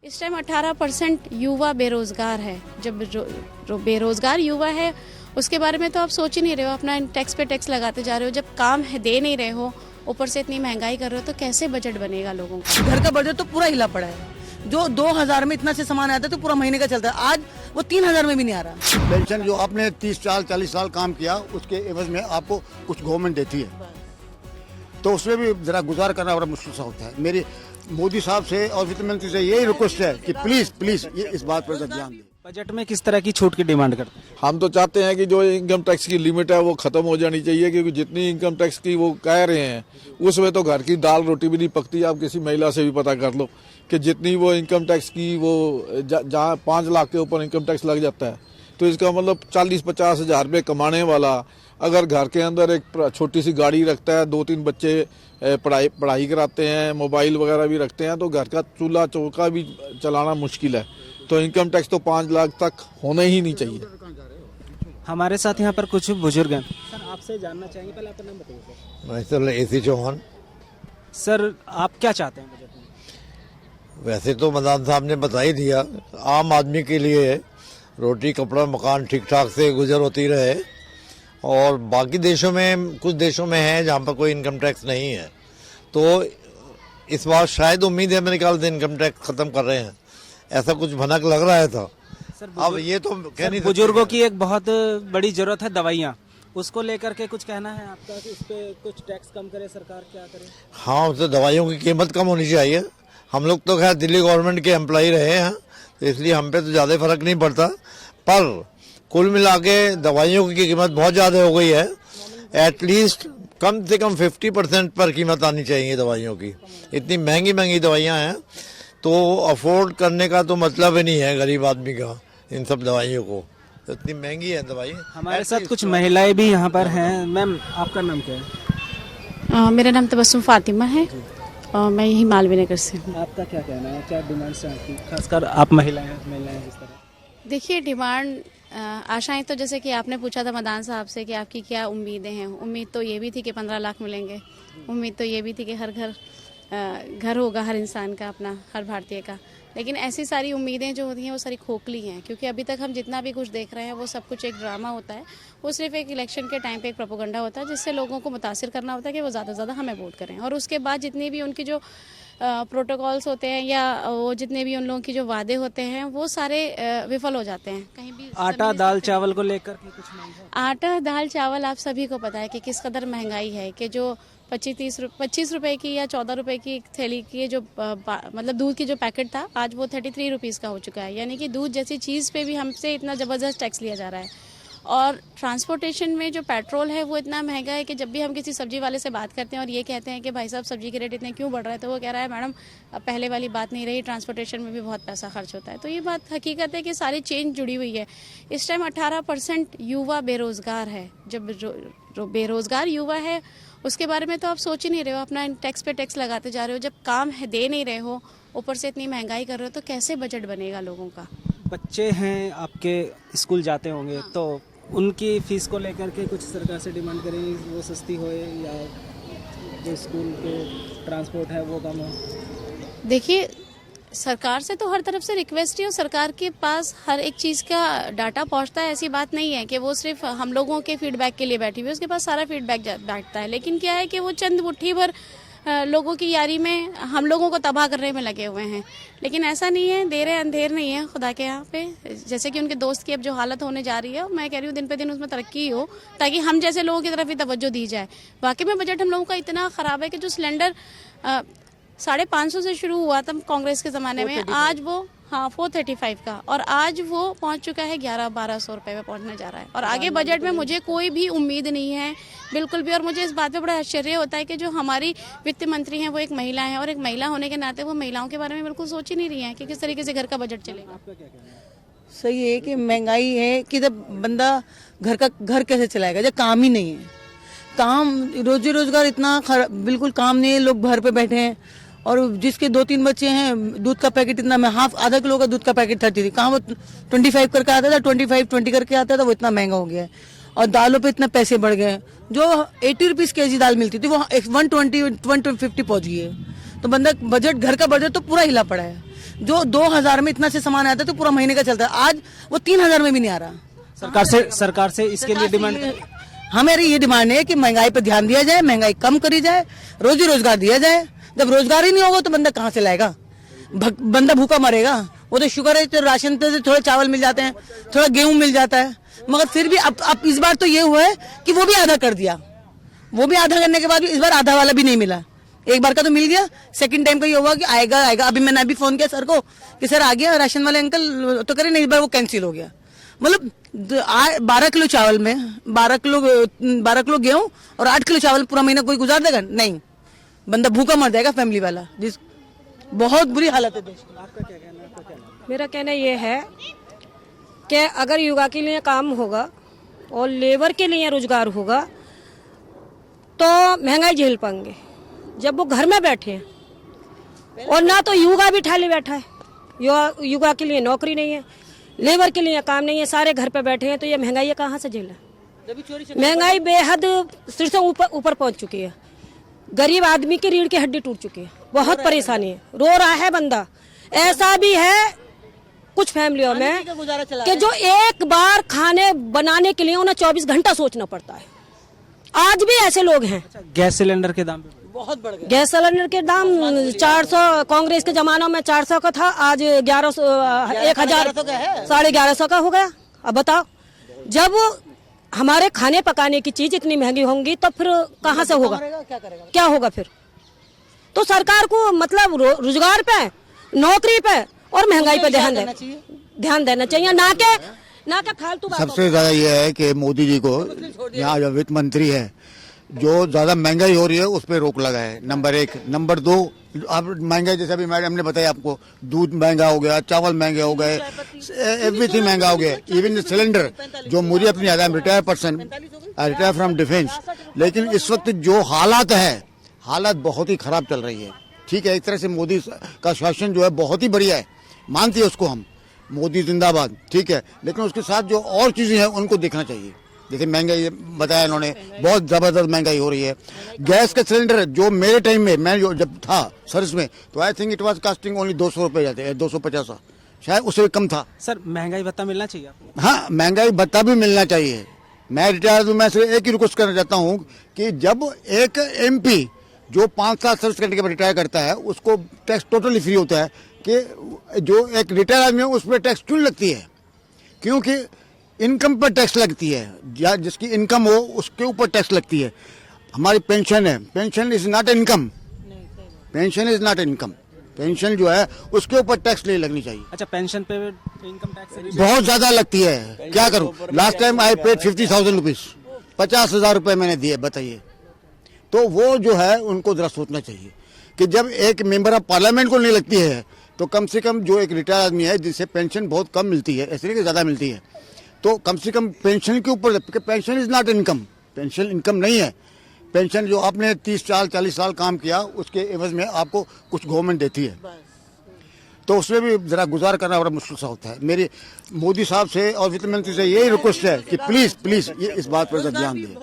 इस टाइम 18% युवा बेरोजगार है। जब जो बेरोजगार युवा है उसके बारे में तो आप सोच ही नहीं रहे हो, अपना टैक्स पे टैक्स लगाते जा रहे हो। जब काम है दे नहीं रहे हो, ऊपर से इतनी महंगाई कर रहे हो, तो कैसे बजट बनेगा लोगों का। घर का बजट तो पूरा हिला पड़ा है। जो 2000 में इतना से सामान आता है तो पूरा महीने का चलता है, आज वो 3000 में भी नहीं आ रहा। पेंशन जो आपने 30 साल 40 साल काम किया उसके एवज में आपको कुछ गवर्नमेंट देती है, तो उसमें भी जरा गुजार करना बड़ा मुश्किल सा होता है। मेरी मोदी साहब से और वित्त मंत्री से यही रिक्वेस्ट है कि प्लीज ये इस बात पर ध्यान दें। बजट में किस तरह की छूट की डिमांड करते हैं? हम तो चाहते हैं कि जो इनकम टैक्स की लिमिट है वो खत्म हो जानी चाहिए, क्योंकि जितनी इनकम टैक्स की वो कह रहे हैं उसमें तो घर की दाल रोटी भी नहीं पकती। आप किसी महिला से भी पता कर लो कि जितनी वो इनकम टैक्स की वो जहाँ 5 लाख के ऊपर इनकम टैक्स लग जाता है, तो इसका मतलब 40-50 हजार रुपये कमाने वाला अगर घर के अंदर एक छोटी सी गाड़ी रखता है, 2-3 बच्चे पढ़ाई कराते हैं, मोबाइल वगैरह भी रखते हैं, तो घर का चूल्हा चौका भी चलाना मुश्किल है। तो इनकम टैक्स तो 5 लाख तक होना ही नहीं चाहिए। हमारे साथ यहाँ पर कुछ बुजुर्ग हैं। सर, आपसे जानना चाहेंगे, पहले आपका नाम बताइए सर। मैं सर AC चौहान। सर, आप क्या चाहते हैं बजट में? वैसे तो मदान साहब ने बता ही दिया, आम आदमी के लिए रोटी कपड़ा मकान ठीक ठाक से गुजर होती रहे। और बाकी देशों में, कुछ देशों में है जहाँ पर कोई इनकम टैक्स नहीं है, तो इस बार शायद उम्मीद है मेरे ख्याल से इनकम टैक्स खत्म कर रहे हैं, ऐसा कुछ भनक लग रहा है। था अब ये तो कह नहीं सकते। बुजुर्गों की एक बहुत बड़ी जरूरत है दवाइयाँ, उसको लेकर के कुछ कहना है आपका कि इस पे कुछ टैक्स कम करे सरकार, क्या करे? हाँ, उससे दवाइयों की कीमत कम होनी चाहिए। हम लोग तो खैर दिल्ली गवर्नमेंट के एम्प्लॉय रहे हैं, तो इसलिए हम पे तो ज़्यादा फर्क नहीं पड़ता, पर कुल मिला के दवाइयों की कीमत बहुत ज़्यादा हो गई है। एटलीस्ट कम से कम 50% पर कीमत आनी चाहिए दवाइयों की। इतनी महंगी महंगी दवाइयाँ हैं, तो अफोर्ड करने का तो मतलब ही नहीं है गरीब आदमी का इन सब दवाइयों को, इतनी महंगी है दवाई। हमारे साथ कुछ महिलाएं भी यहाँ पर हैं। मैम, आपका नाम क्या है? मेरा नाम तबस्सुम फातिमा है और मैं यही मालवीय नगर से हूँ। आपका क्या कहना है, क्या डिमांड्स हैं आपकी, खासकर आप महिलाएं जिस तरह? देखिए, डिमांड आशाएं तो जैसे कि आपने पूछा था मदान साहब से कि आपकी क्या उम्मीदें हैं। उम्मीद तो ये भी थी कि 15 लाख मिलेंगे, उम्मीद तो ये भी थी कि हर घर होगा हर इंसान का अपना, हर भारतीय का। लेकिन ऐसी सारी उम्मीदें जो होती हैं वो सारी खोखली हैं, क्योंकि अभी तक हम जितना भी कुछ देख रहे हैं वो सब कुछ एक ड्रामा होता है। वो सिर्फ एक इलेक्शन के टाइम पे एक प्रोपेगेंडा होता है, जिससे लोगों को मुतासिर करना होता है कि वो ज़्यादा से ज़्यादा हमें वोट करें। और उसके बाद जितनी भी उनकी जो प्रोटोकॉल्स होते हैं या वो जितने भी उन लोगों की जो वादे होते हैं वो सारे विफल हो जाते हैं। कहीं भी आटा दाल चावल को लेकर के कुछ नहीं? आटा दाल चावल आप सभी को पता है कि किस कदर महंगाई है, कि जो 25 रुपए की या 14 रुपए की थैली की जो मतलब दूध की जो पैकेट था, आज वो 33 रुपीज़ का हो चुका है। यानी कि दूध जैसी चीज़ पे भी हमसे इतना ज़बरदस्त टैक्स लिया जा रहा है। और ट्रांसपोर्टेशन में जो पेट्रोल है वो इतना महंगा है कि जब भी हम किसी सब्जी वाले से बात करते हैं और ये कहते हैं कि भाई साहब सब्जी के रेट इतने क्यों बढ़ रहे हैं, तो वो कह रहा है मैडम अब पहले वाली बात नहीं रही, ट्रांसपोर्टेशन में भी बहुत पैसा खर्च होता है। तो ये बात हकीकत है कि सारी चेंज जुड़ी हुई है। इस टाइम 18% युवा बेरोजगार है। जब जो बेरोजगार युवा है उसके बारे में तो आप सोच ही नहीं रहे हो, अपना टैक्स पे टैक्स लगाते जा रहे हो। जब काम है दे नहीं रहे हो, ऊपर से इतनी महंगाई कर रहे हो, तो कैसे बजट बनेगा लोगों का। बच्चे हैं आपके, स्कूल जाते होंगे, तो उनकी फीस को लेकर के कुछ सरकार से डिमांड करें, वो सस्ती होए या जो स्कूल के ट्रांसपोर्ट है वो कम हो? देखिए, सरकार से तो हर तरफ से रिक्वेस्ट है और सरकार के पास हर एक चीज़ का डाटा पहुंचता है। ऐसी बात नहीं है कि वो सिर्फ हम लोगों के फीडबैक के लिए बैठी हुई है, उसके पास सारा फीडबैक बैठता है। लेकिन क्या है कि वो चंद मुट्ठी भर लोगों की यारी में हम लोगों को तबाह करने में लगे हुए हैं। लेकिन ऐसा नहीं है, देर है अंधेर नहीं है खुदा के यहाँ पे। जैसे कि उनके दोस्त की अब जो हालत होने जा रही है, मैं कह रही हूँ दिन पे दिन उसमें तरक्की हो, ताकि हम जैसे लोगों की तरफ भी तवज्जो दी जाए। वाकई में बजट हम लोगों का इतना ख़राब है कि जो सिलेंडर 550 से शुरू हुआ था कांग्रेस के ज़माने में, आज वो 435 का, और आज वो पहुंच चुका है 1100-1200 रुपए में पहुंचने जा रहा है। और आगे बजट में मुझे कोई भी उम्मीद नहीं है बिल्कुल भी। और मुझे इस बात पे बड़ा आश्चर्य होता है कि जो हमारी वित्त मंत्री हैं वो एक महिला है, और एक महिला होने के नाते वो महिलाओं के बारे में बिल्कुल सोच ही नहीं रही है कि किस तरीके से घर का बजट चलेगा। सही है कि महंगाई है कि जब बंदा घर कैसे चलाएगा जब काम ही नहीं है। काम रोजी रोजगार इतना बिल्कुल काम नहीं है, लोग घर पे बैठे हैं। और जिसके 2-3 बच्चे हैं, दूध का पैकेट इतना में आधा किलो का दूध का पैकेट 30 थी, कहाँ वो 25 करके आता था, 25-20 करके आता था, वो इतना महंगा हो गया है। और दालों पे इतना पैसे बढ़ गए, जो 80 रुपीज केजी दाल मिलती थी वो 120-150 पहुंच गई है। तो बंदा घर का बजट तो पूरा हिला पड़ा है। जो 2000 में इतना से सामान आता है तो पूरा महीने का चलता है, आज वो 3000 में भी नहीं आ रहा। सरकार से इसके लिए डिमांड हमारी ये डिमांड है कि महंगाई पर ध्यान दिया जाए, महंगाई कम करी जाए, रोजी रोजगार दिया जाए। जब रोजगार ही नहीं होगा तो बंदा कहाँ से लाएगा, बंदा भूखा मरेगा। वो तो शुक्र है तो राशन पे से थोड़े चावल मिल जाते हैं, थोड़ा गेहूं मिल जाता है, मगर फिर भी अब इस बार तो ये हुआ है कि वो भी आधा कर दिया। वो भी आधा करने के बाद भी इस बार आधा वाला भी नहीं मिला। एक बार का तो मिल गया, सेकंड टाइम का ये हुआ कि आएगा। अभी मैंने फोन किया सर को कि सर आ गया राशन वाले अंकल, तो करे नहीं, इस बार वो कैंसिल हो गया। मतलब 12 किलो चावल में 12 किलो गेहूं और 8 किलो चावल पूरा महीना कोई गुजार देगा? नहीं, बंदा भूखा मर जाएगा फैमिली वाला। जिस बहुत बुरी हालत है देश की। आपका क्या कहना है? आपका क्या कहना है? मेरा कहना ये है कि अगर युवा के लिए काम होगा और लेबर के लिए रोजगार होगा तो महंगाई झेल पाएंगे। जब वो घर में बैठे हैं और ना तो युवा भी ठाली बैठा है, युवा के लिए नौकरी नहीं है, लेबर के लिए काम नहीं है, सारे घर पे बैठे हैं, तो ये महंगाई कहाँ से झेला? महंगाई बेहद सिर से ऊपर पहुंच चुकी है। गरीब आदमी की रीढ़ की हड्डी टूट चुकी है, बहुत परेशानी है, रो रहा है बंदा। ऐसा भी है कुछ फैमिलियों में कि जो एक बार खाने बनाने के लिए उन्हें 24 घंटा सोचना पड़ता है। आज भी ऐसे लोग हैं। गैस सिलेंडर के दाम बहुत बढ़ गया। गैस सिलेंडर के दाम 400 कांग्रेस के जमानों में 400 का था, आज 1100 1000 1150 का हो गया। अब बताओ, जब हमारे खाने पकाने की चीज इतनी महंगी होंगी तो फिर कहाँ से होगा, क्या होगा फिर? तो सरकार को मतलब रोजगार पे, नौकरी पे और महंगाई पे ध्यान देना चाहिए, ना के फालतू बातों। सबसे ज्यादा ये है कि मोदी जी को, यहाँ जो वित्त मंत्री है, जो ज्यादा महंगाई हो रही है उस पर रोक लगाए, नंबर 1। नंबर 2, अब महंगाई जैसे अभी मैडम ने बताया आपको, दूध महंगा हो गया, चावल महंगे हो गए, एवरीथिंग महंगा हो गया, इवन सिलेंडर। जो मुझे अपनी याद है, retire person, retire from defence, लेकिन इस वक्त जो हालात है, हालात बहुत ही खराब चल रही है। ठीक है, एक तरह से मोदी का शासन जो है बहुत ही बढ़िया है, मानते हैं उसको हम, मोदी जिंदाबाद, ठीक है, लेकिन उसके साथ जो और चीजें हैं उनको देखना चाहिए। जैसे महंगाई बताया इन्होंने, बहुत जबरदस्त महंगाई हो रही है। गैस का सिलेंडर जो मेरे टाइम में, मैं जो जब था सर्विस में, तो I think it was casting only 200 रुपए जाते हैं, 250, शायद उससे कम था। सर महंगाई भत्ता मिलना चाहिए आपको? हाँ, महंगाई भत्ता भी मिलना चाहिए। मैं रिटायर हूँ, मैं सिर्फ एक ही रिक्वेस्ट करना चाहता हूँ कि जब एक MP जो 5 साल सर्विस करने के बाद रिटायर करता है, उसको टैक्स टोटली फ्री होता है, कि जो एक रिटायर आदमी है उस पर टैक्स क्यों लगती है? क्योंकि इनकम पर टैक्स लगती है, या जिसकी इनकम हो उसके ऊपर टैक्स लगती है। हमारी पेंशन है, pension is not income, pension is not income, pension जो है उसके ऊपर टैक्स नहीं लगनी चाहिए। अच्छा, पेंशन पे इनकम टैक्स बहुत ज्यादा लगती है, क्या करूं? Last time I paid 50,000 rupees, 50,000 रुपए मैंने दिए, बताइए। तो वो जो है उनको जरा सोचना चाहिए कि जब एक मेंबर ऑफ पार्लियामेंट को नहीं लगती है, तो कम से कम जो एक रिटायर आदमी है जिसे पेंशन बहुत कम मिलती है, ऐसे नहीं कि ज्यादा मिलती है, तो कम से कम पेंशन के ऊपर, pension is not income, pension income नहीं है। पेंशन जो आपने 30 साल 40 साल काम किया, उसके एवज में आपको कुछ गवर्नमेंट देती है, तो उसमें भी जरा गुजार करना बड़ा मुश्किल सा होता है। मेरी मोदी साहब से और वित्त मंत्री से यही रिक्वेस्ट है कि प्लीज ये इस बात पर ध्यान दें।